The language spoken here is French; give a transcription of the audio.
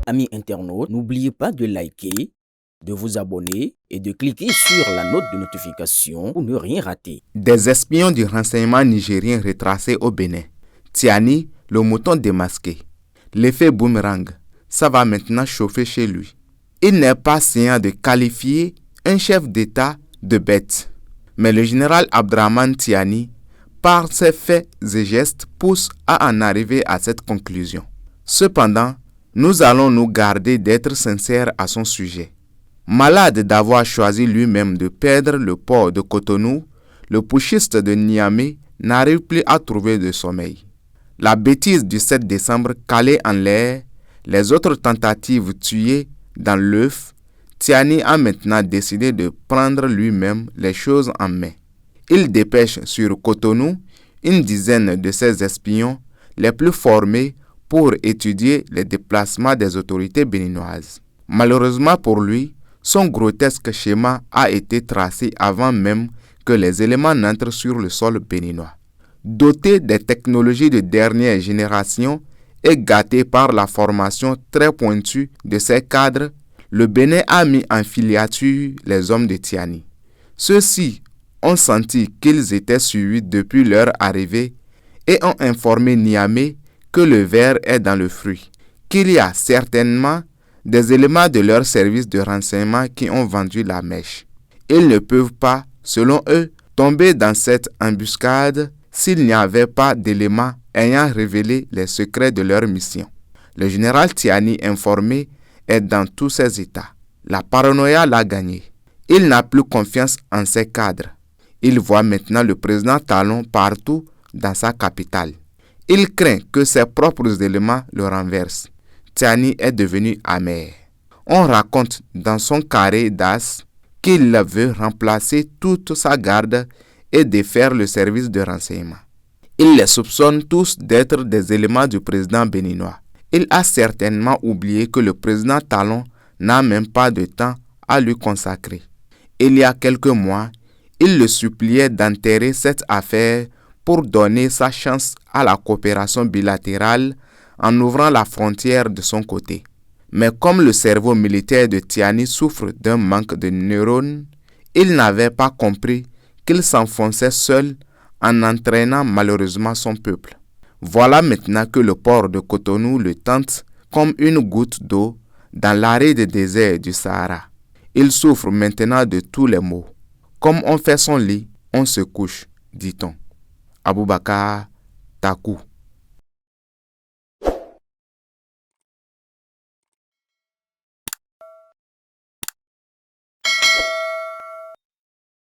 Amis internautes, n'oubliez pas de liker, de vous abonner et de cliquer sur la note de notification pour ne rien rater. Des espions du renseignement nigérien retracés au Bénin. Tiani, le mouton démasqué. L'effet boomerang, ça va maintenant chauffer chez lui. Il n'est pas scient de qualifier un chef d'État de bête. Mais le général Abdraman Tiani, par ses faits et gestes, pousse à en arriver à cette conclusion. Cependant, nous allons nous garder d'être sincères à son sujet. Malade d'avoir choisi lui-même de perdre le port de Cotonou, le putschiste de Niamey n'arrive plus à trouver de sommeil. La bêtise du 7 décembre calée en l'air, les autres tentatives tuées dans l'œuf, Tiani a maintenant décidé de prendre lui-même les choses en main. Il dépêche sur Cotonou une dizaine de ses espions les plus formés pour étudier les déplacements des autorités béninoises. Malheureusement pour lui, son grotesque schéma a été tracé avant même que les éléments n'entrent sur le sol béninois. Doté des technologies de dernière génération et gâté par la formation très pointue de ses cadres, le Bénin a mis en filature les hommes de Tiani. Ceux-ci ont senti qu'ils étaient suivis depuis leur arrivée et ont informé Niamey que le ver est dans le fruit, qu'il y a certainement des éléments de leur service de renseignement qui ont vendu la mèche. Ils ne peuvent pas, selon eux, tomber dans cette embuscade s'il n'y avait pas d'éléments ayant révélé les secrets de leur mission. Le général Tiani, informé, est dans tous ses états. La paranoïa l'a gagné. Il n'a plus confiance en ses cadres. Il voit maintenant le président Talon partout dans sa capitale. Il craint que ses propres éléments le renversent. Tiani est devenu amer. On raconte dans son carré d'as qu'il veut remplacer toute sa garde et défaire le service de renseignement. Il les soupçonne tous d'être des éléments du président béninois. Il a certainement oublié que le président Talon n'a même pas de temps à lui consacrer. Il y a quelques mois, il le suppliait d'enterrer cette affaire pour donner sa chance à la coopération bilatérale en ouvrant la frontière de son côté. Mais comme le cerveau militaire de Tiani souffre d'un manque de neurones, il n'avait pas compris qu'il s'enfonçait seul en entraînant malheureusement son peuple. Voilà maintenant que le port de Cotonou le tente comme une goutte d'eau dans l'aride désert du Sahara. Il souffre maintenant de tous les maux. Comme on fait son lit, on se couche, dit-on. Aboubakar Takou.